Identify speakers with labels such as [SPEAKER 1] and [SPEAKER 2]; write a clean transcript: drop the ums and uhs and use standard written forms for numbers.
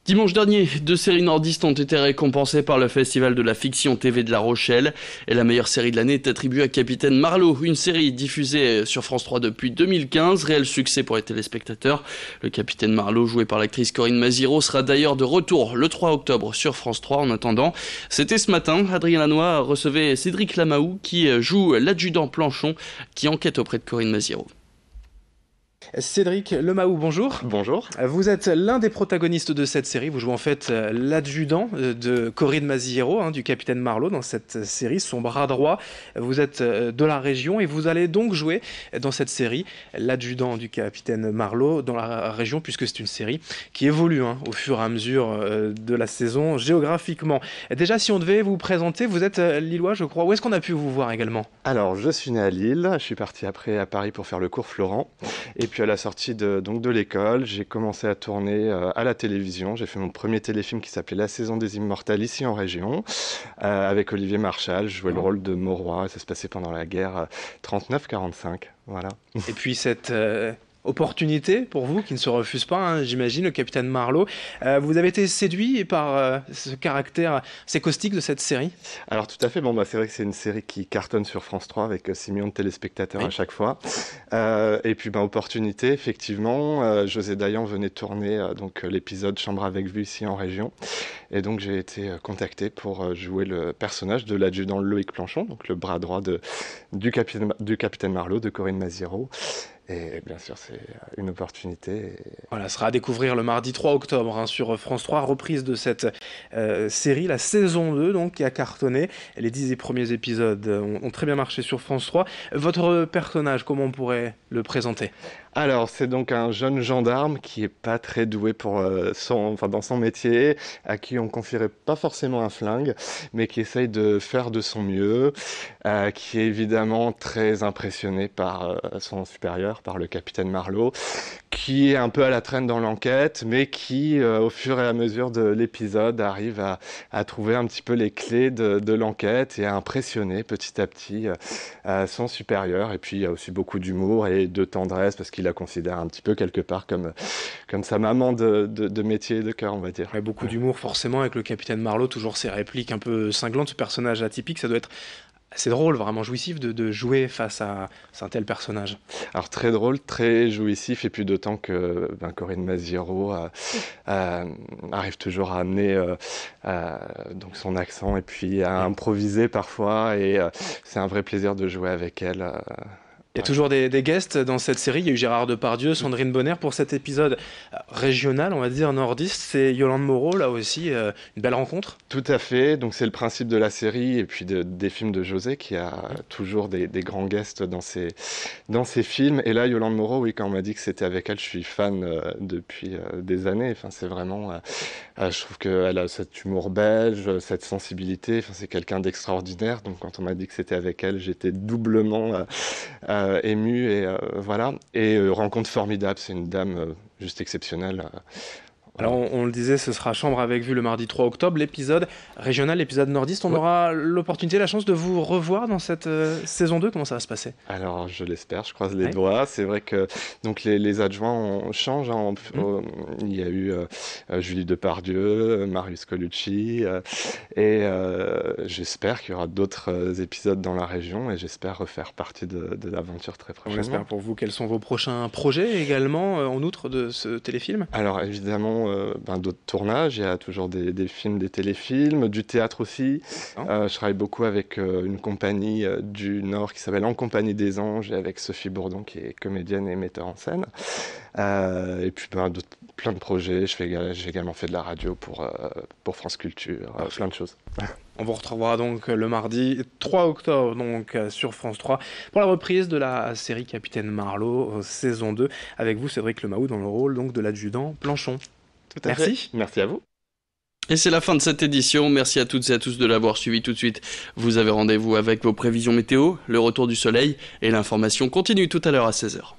[SPEAKER 1] Dimanche dernier, 2 séries nordistes ont été récompensées par le Festival de la Fiction TV de La Rochelle. Et la meilleure série de l'année est attribuée à Capitaine Marlowe, une série diffusée sur France 3 depuis 2015. Réel succès pour les téléspectateurs. Le Capitaine Marlowe, joué par l'actrice Corinne Maziero, sera d'ailleurs de retour le 3 octobre sur France 3. En attendant, c'était ce matin, Adrien Lanois recevait Cédric Lamaou qui joue l'adjudant Planchon qui enquête auprès de Corinne Maziero.
[SPEAKER 2] Cédric Lamaou, bonjour.
[SPEAKER 3] Bonjour.
[SPEAKER 2] Vous êtes l'un des protagonistes de cette série. Vous jouez en fait l'adjudant de Corinne Maziero, du Capitaine Marlowe dans cette série, son bras droit. Vous êtes de la région et vous allez donc jouer dans cette série l'adjudant du Capitaine Marlowe dans la région, puisque c'est une série qui évolue au fur et à mesure de la saison géographiquement. Déjà, si on devait vous présenter, vous êtes lillois, je crois. Où est-ce qu'on a pu vous voir également ?
[SPEAKER 3] Alors, je suis né à Lille. Je suis parti après à Paris pour faire le cours Florent. Et puis à la sortie de l'école, j'ai commencé à tourner à la télévision. J'ai fait mon premier téléfilm qui s'appelait La Saison des Immortels ici en région, avec Olivier Marchal. Je jouais le rôle de Mauroy. Ça se passait pendant la guerre 39-45. Voilà.
[SPEAKER 2] Et puis cette opportunité pour vous qui ne se refuse pas, j'imagine, le Capitaine Marlowe. Vous avez été séduit par ce caractère assez caustique de cette série ?
[SPEAKER 3] Alors tout à fait, c'est vrai que c'est une série qui cartonne sur France 3 avec 6 millions de téléspectateurs à chaque fois. Et puis opportunité, effectivement, José Dayan venait tourner l'épisode Chambre avec vue ici en région. Et donc j'ai été contacté pour jouer le personnage de l'adjudant Loïc Planchon, donc le bras droit du Capitaine Marlowe, de Corinne Maziero. Et bien sûr, c'est une opportunité.
[SPEAKER 2] Voilà, sera à découvrir le mardi 3 octobre sur France 3, reprise de cette série, la saison 2, donc, qui a cartonné. Les 10 premiers épisodes ont très bien marché sur France 3. Votre personnage, comment on pourrait le présenter ?
[SPEAKER 3] Alors, c'est donc un jeune gendarme qui est pas très doué dans son métier, à qui on confierait pas forcément un flingue, mais qui essaye de faire de son mieux, qui est évidemment très impressionné par son supérieur, par le Capitaine Marlowe, qui est un peu à la traîne dans l'enquête, mais qui, au fur et à mesure de l'épisode, arrive à trouver un petit peu les clés de l'enquête et à impressionner petit à petit son supérieur. Et puis, il y a aussi beaucoup d'humour et de tendresse, parce qu'il la considère un petit peu quelque part comme sa maman de métier et de cœur, on va dire.
[SPEAKER 2] Ouais, beaucoup d'humour forcément avec le Capitaine Marlowe, toujours ses répliques un peu cinglantes, ce personnage atypique, ça doit être assez drôle, vraiment jouissif de jouer face à un tel personnage.
[SPEAKER 3] Alors très drôle, très jouissif, et puis d'autant que Corinne Maziero arrive toujours à amener donc son accent et puis à improviser parfois, et c'est un vrai plaisir de jouer avec elle.
[SPEAKER 2] Il y a toujours des guests dans cette série. Il y a eu Gérard Depardieu, Sandrine Bonner pour cet épisode régional, on va dire nordiste. C'est Yolande Moreau, là aussi, une belle rencontre.
[SPEAKER 3] Tout à fait. Donc c'est le principe de la série et puis des films de José, qui a toujours des grands guests dans ses films. Et là, Yolande Moreau, oui, quand on m'a dit que c'était avec elle, je suis fan depuis des années. Enfin, c'est vraiment, je trouve qu'elle a cet humour belge, cette sensibilité. Enfin, c'est quelqu'un d'extraordinaire. Donc quand on m'a dit que c'était avec elle, j'étais doublement ému, et voilà. Et rencontre formidable, c'est une dame juste exceptionnelle.
[SPEAKER 2] Alors on le disait, ce sera Chambre avec vue le mardi 3 octobre, l'épisode régional, l'épisode nordiste. On aura l'opportunité, la chance de vous revoir dans cette saison 2. Comment ça va se passer ?
[SPEAKER 3] Alors je l'espère, je croise les doigts. C'est vrai que donc les adjoints changent. Il y a eu Julie Depardieu, Marius Colucci, et j'espère qu'il y aura d'autres épisodes dans la région, et j'espère refaire partie de l'aventure très prochainement.
[SPEAKER 2] On espère pour vous. Quels sont vos prochains projets également, en outre de ce téléfilm ?
[SPEAKER 3] Alors évidemment, d'autres tournages, il y a toujours des films, des téléfilms, du théâtre aussi. Je travaille beaucoup avec une compagnie du Nord qui s'appelle En Compagnie des Anges, et avec Sophie Bourdon qui est comédienne et metteur en scène. Et puis plein de projets. J'ai également fait de la radio pour France Culture, plein de choses.
[SPEAKER 2] On vous retrouvera donc le mardi 3 octobre donc, sur France 3 pour la reprise de la série Capitaine Marlowe, saison 2, avec vous Cédric Lamaou dans le rôle donc, de l'adjudant Planchon.
[SPEAKER 3] Merci. Merci à vous.
[SPEAKER 1] Et c'est la fin de cette édition. Merci à toutes et à tous de l'avoir suivi. Tout de suite, vous avez rendez-vous avec vos prévisions météo, le retour du soleil, et l'information continue tout à l'heure à 16h.